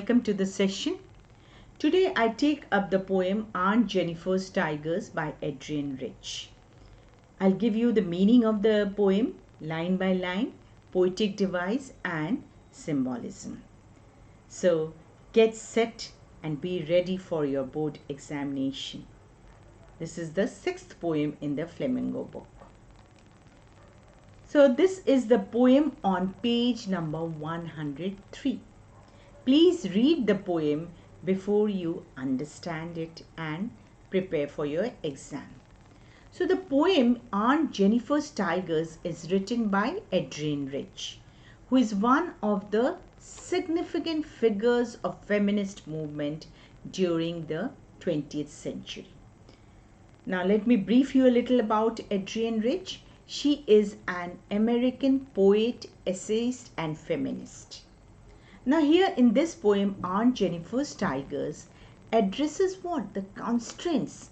welcome to the session. Today I take up the poem Aunt Jennifer's Tigers by Adrienne Rich. I'll give you the meaning of the poem line by line, poetic device and symbolism. So get set and be ready for your board examination. This is the 6th poem in the Flamingo Book. So this is the poem on page number 103. Please read the poem before you understand it and prepare for your exam. So the poem Aunt Jennifer's Tigers is written by Adrienne Rich, who is one of the significant figures of feminist movement during the 20th century. Now let me brief you a little about Adrienne Rich. She is an American poet, essayist and feminist. Now here in this poem, Aunt Jennifer's Tigers addresses what? The constraints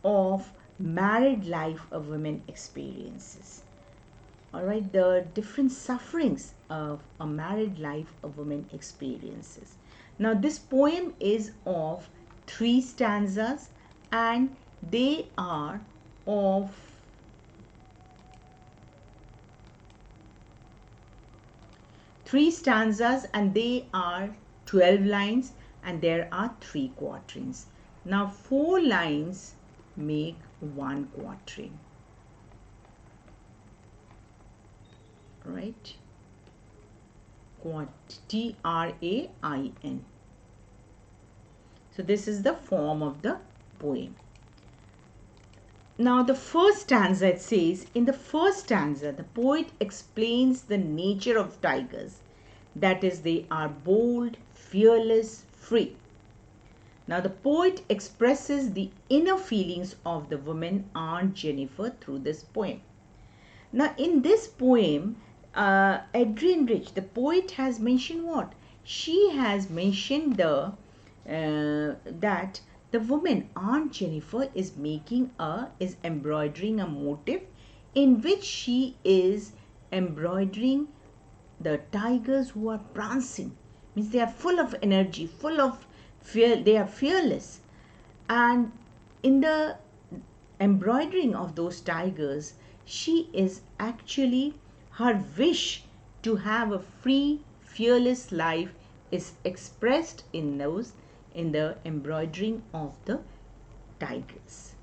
of married life a woman experiences. Alright, the different sufferings of a married life a woman experiences. Now this poem is of 3 stanzas and they are of 3 stanzas and they are 12 lines and there are 3 quatrains. Now 4 lines make 1 quatrain. Right? T-R-A-I-N. So this is the form of the poem. Now the first stanza, it says, in the first stanza, the poet explains the nature of tigers. That is, they are bold, fearless, free. Now the poet expresses the inner feelings of the woman Aunt Jennifer through this poem. Now in this poem, Adrienne Rich, the poet, has mentioned what? She has mentioned that the woman Aunt Jennifer is embroidering a motif in which she is embroidering the tigers who are prancing. Means they are full of energy, full of fear, they are fearless. And in the embroidering of those tigers, she is actually, her wish to have a free, fearless life is expressed in the embroidering of the tigers.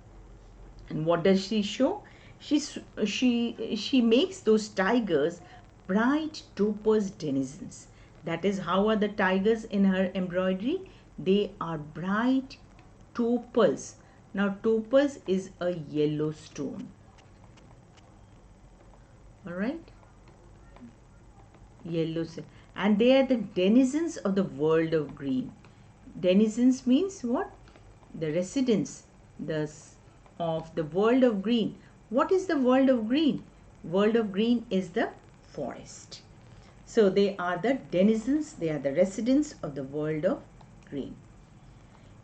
And what does she show? She makes those tigers bright topaz denizens. That is, how are the tigers in her embroidery? They are bright topaz. Now topaz is a yellow stone. Alright? Yellow. And they are the denizens of the world of green. Denizens means what? The residents of the world of green. What is the world of green? World of green is the forest. So they are the denizens, they are the residents of the world of green.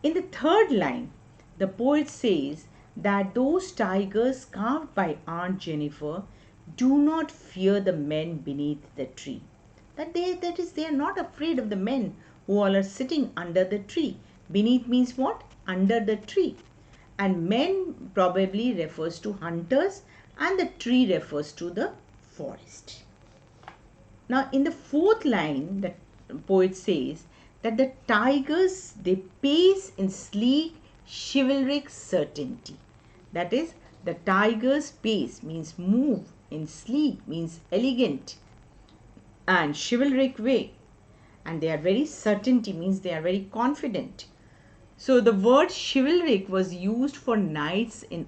In the 3rd line, the poet says that those tigers carved by Aunt Jennifer do not fear the men beneath the tree. That is, they are not afraid of the men who all are sitting under the tree. Beneath means what? Under the tree. And men probably refers to hunters and the tree refers to the forest. Now in the 4th line, the poet says that the tigers, they pace in sleek, chivalric certainty. That is, the tigers pace means move, in sleek means elegant and chivalric way. And they are very certainty means they are very confident. So the word chivalric was used for knights in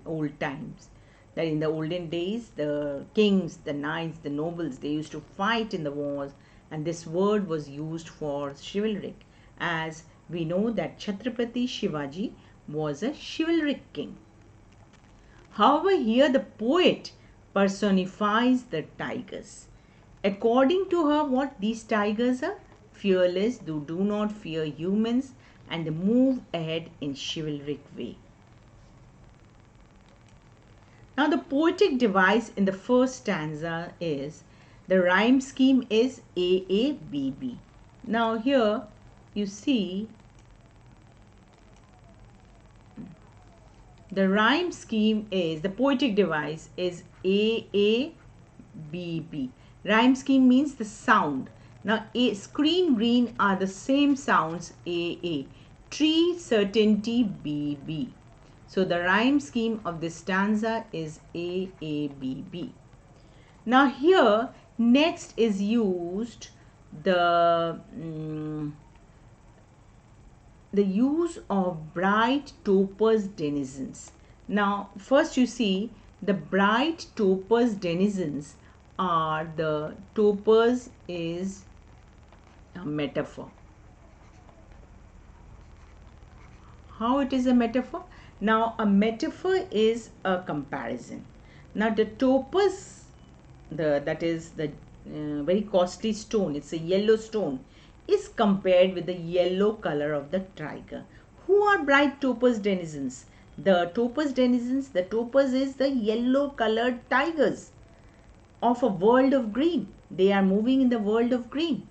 old times. That in the olden days, the kings, the knights, the nobles, they used to fight in the wars, and this word was used for chivalric, as we know that Chhatrapati Shivaji was a chivalric king. However, here the poet personifies the tigers. According to her, what these tigers are? Fearless, they do not fear humans, and they move ahead in chivalric way. Now the poetic device in the first stanza is, the rhyme scheme is AABB. Now here you see, the rhyme scheme is, the poetic device is A A B B. Rhyme scheme means the sound. Now A, screen, green are the same sounds, A A. Tree, certainty, B B. So the rhyme scheme of this stanza is A A B B. Now here next is used the use of bright topaz denizens. Now first you see the bright topaz denizens are, the topaz is a metaphor. How it is a metaphor? Now a metaphor is a comparison. Now the topaz, that is the very costly stone, it's a yellow stone, is compared with the yellow color of the tiger. Who are bright topaz denizens? The topaz denizens, the topaz is the yellow colored tigers of a world of green. They are moving in the world of green.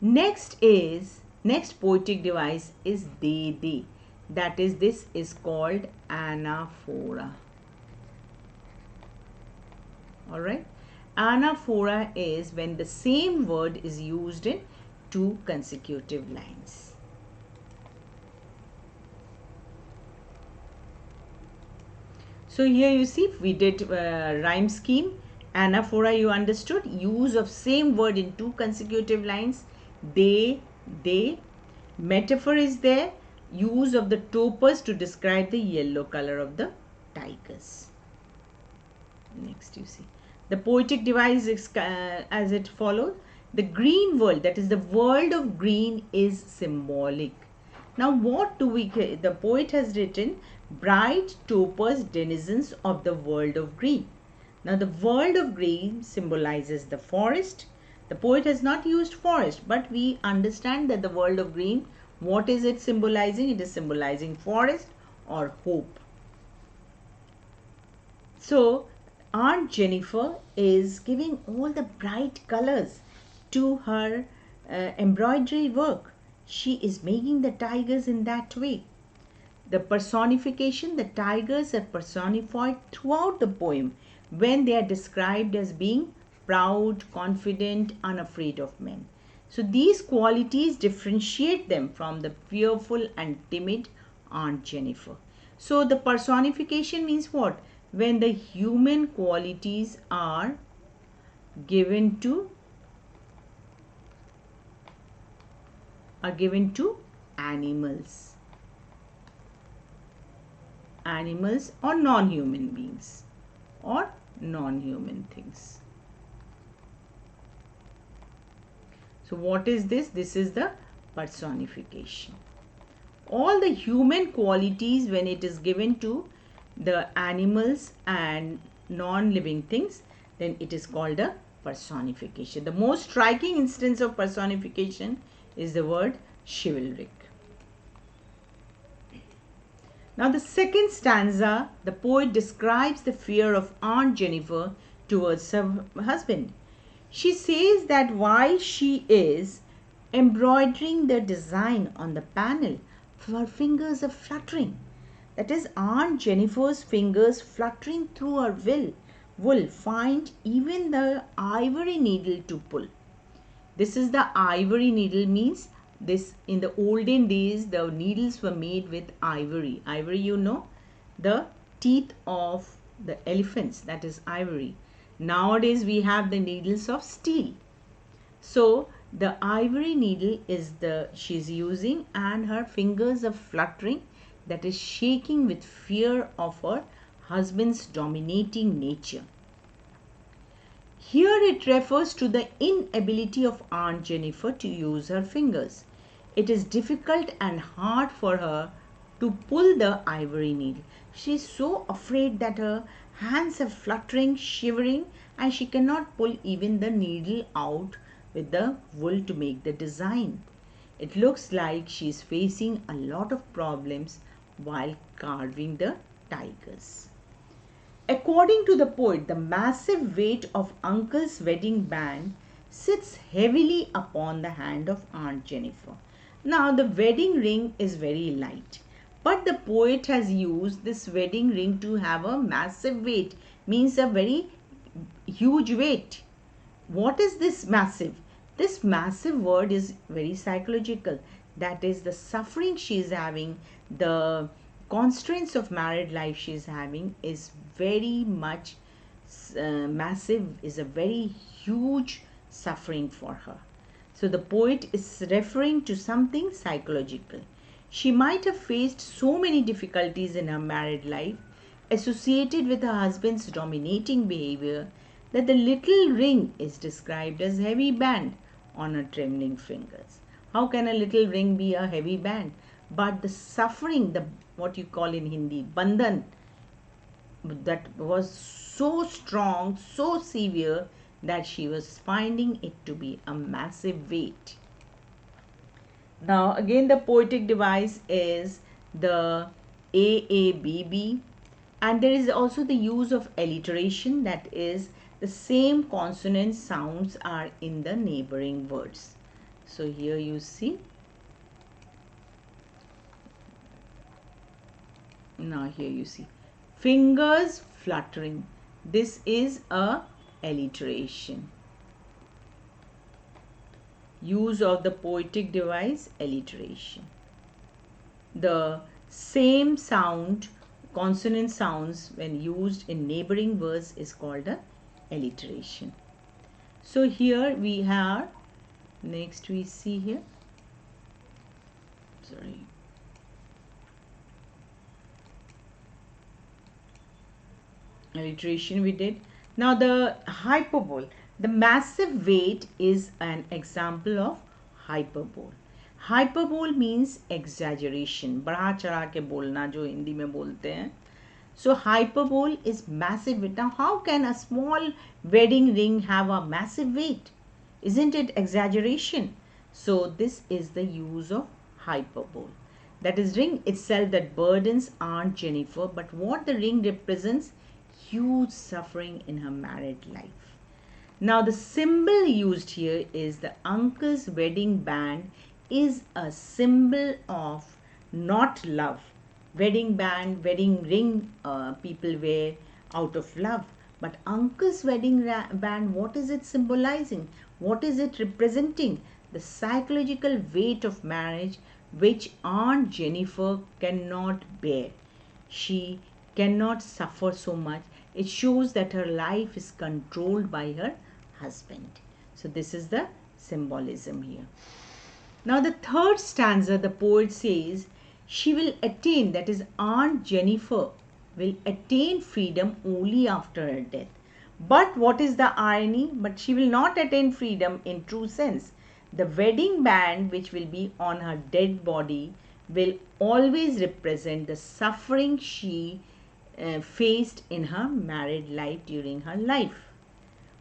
Next poetic device is they. That is, this is called anaphora. Alright. Anaphora is when the same word is used in two consecutive lines. So here you see we did rhyme scheme. Anaphora you understood, use of same word in two consecutive lines. They. Metaphor is there, use of the topaz to describe the yellow color of the tigers. Next you see the poetic device is as it follows. The green world, that is the world of green, is symbolic. Now what do we, the poet has written bright topaz denizens of the world of green. Now the world of green symbolizes the forest. The poet has not used forest, but we understand that the world of green, what is it symbolizing? It is symbolizing forest or hope. So Aunt Jennifer is giving all the bright colors to her embroidery work. She is making the tigers in that way. The personification, the tigers are personified throughout the poem when they are described as being proud, confident, unafraid of men. So these qualities differentiate them from the fearful and timid Aunt Jennifer. So the personification means what? When the human qualities are given to animals or non-human beings or non-human things. So what is this? This is the personification. All the human qualities, when it is given to the animals and non-living things, then it is called a personification. The most striking instance of personification is the word chivalric. Now the second stanza, the poet describes the fear of Aunt Jennifer towards her husband. She says that while she is embroidering the design on the panel, her fingers are fluttering. That is, Aunt Jennifer's fingers fluttering through her wool find even the ivory needle to pull. This is the ivory needle, means this, in the olden days the needles were made with ivory. Ivory, you know, the teeth of the elephants, that is ivory. Nowadays we have the needles of steel. So the ivory needle is she's using, and her fingers are fluttering, that is shaking with fear of her husband's dominating nature. Here it refers to the inability of Aunt Jennifer to use her fingers. It is difficult and hard for her to pull the ivory needle. She is so afraid that her hands are fluttering, shivering, and she cannot pull even the needle out with the wool to make the design. It looks like she is facing a lot of problems while carving the tigers. According to the poet, the massive weight of Uncle's wedding band sits heavily upon the hand of Aunt Jennifer. Now the wedding ring is very light, but the poet has used this wedding ring to have a massive weight, means a very huge weight. What is this massive? This massive word is very psychological. That is the suffering she is having, the constraints of married life she is having is very much massive, is a very huge suffering for her. So the poet is referring to something psychological. She might have faced so many difficulties in her married life associated with her husband's dominating behavior that the little ring is described as heavy band on her trembling fingers. How can a little ring be a heavy band? But the suffering, the what you call in Hindi, bandhan, that was so strong, so severe that she was finding it to be a massive weight. Now again the poetic device is the AABB, and there is also the use of alliteration, that is the same consonant sounds are in the neighboring words. So here you see, now here you see fingers fluttering. This is a alliteration. Use of the poetic device, alliteration. The same sound, consonant sounds when used in neighboring words is called a alliteration. So here we have, next we see here, sorry, alliteration we did. Now the hyperbole, the massive weight is an example of hyperbole. Hyperbole means exaggeration, बढ़ा चढ़ा के बोलना, जो हिंदी में बोलते हैं. So hyperbole is massive weight. Now how can a small wedding ring have a massive weight? Isn't it exaggeration? So this is the use of hyperbole. That is ring itself that burdens Aunt Jennifer, but what the ring represents, huge suffering in her married life. Now the symbol used here is the uncle's wedding band is a symbol of not love. Wedding band, wedding ring people wear out of love. But uncle's wedding band, what is it symbolizing? What is it representing? The psychological weight of marriage which Aunt Jennifer cannot bear. She cannot suffer so much. It shows that her life is controlled by her husband. So this is the symbolism here. Now the third stanza, the poet says, she will attain, that is Aunt Jennifer will attain freedom only after her death. But what is the irony? But she will not attain freedom in true sense. The wedding band which will be on her dead body will always represent the suffering she faced in her married life during her life.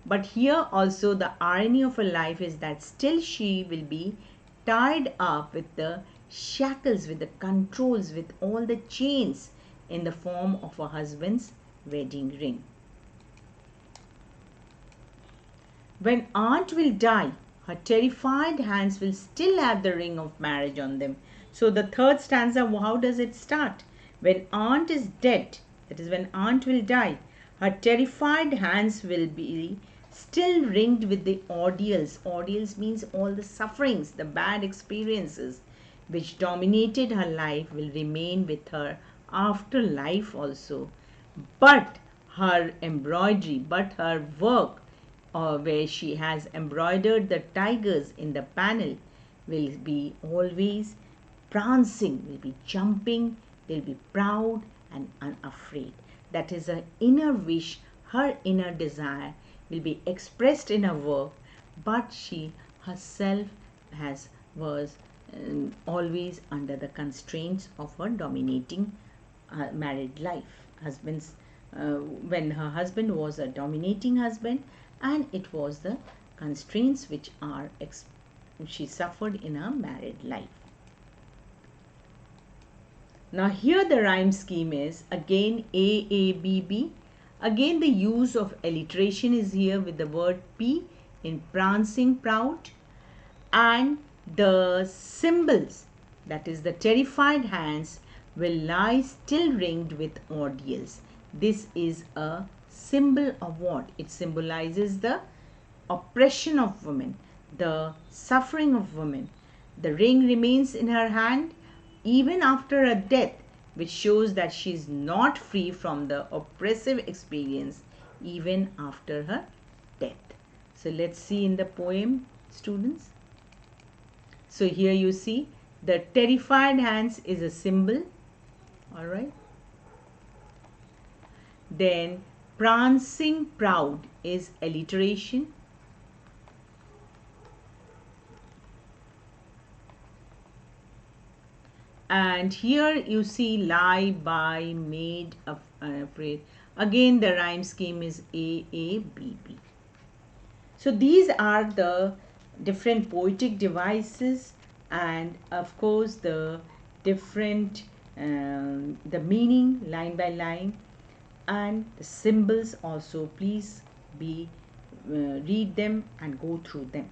But here also the irony of her life is that still she will be tied up with the shackles, with the controls, with all the chains in the form of her husband's wedding ring. When Aunt will die, her terrified hands will still have the ring of marriage on them. So the third stanza, how does it start? When Aunt is dead, that is when Aunt will die, her terrified hands will be still ringed with the ordeals. Ordeals means all the sufferings, the bad experiences which dominated her life will remain with her after life also. But her embroidery, but her work, where she has embroidered the tigers in the panel, will be always prancing, will be jumping, will be proud and unafraid. That is her inner wish, her inner desire will be expressed in her work, but she herself was always under the constraints of her dominating married life. When her husband was a dominating husband, and it was the constraints which she suffered in her married life. Now here the rhyme scheme is again AABB. Again the use of alliteration is here with the word P in prancing proud, and The symbols, that is the terrified hands, will lie still ringed with ordeals. This is a symbol of what? It symbolizes the oppression of women, the suffering of women. The ring remains in her hand even after her death, which shows that she is not free from the oppressive experience even after her death. So let's see in the poem, students. So here you see the terrified hands is a symbol. All right. Then prancing proud is alliteration. And here you see lie, by, made, afraid. Again the rhyme scheme is A, A, B, B. So these are the different poetic devices, and of course the different the meaning line by line, and the symbols also. Please be read them and go through them.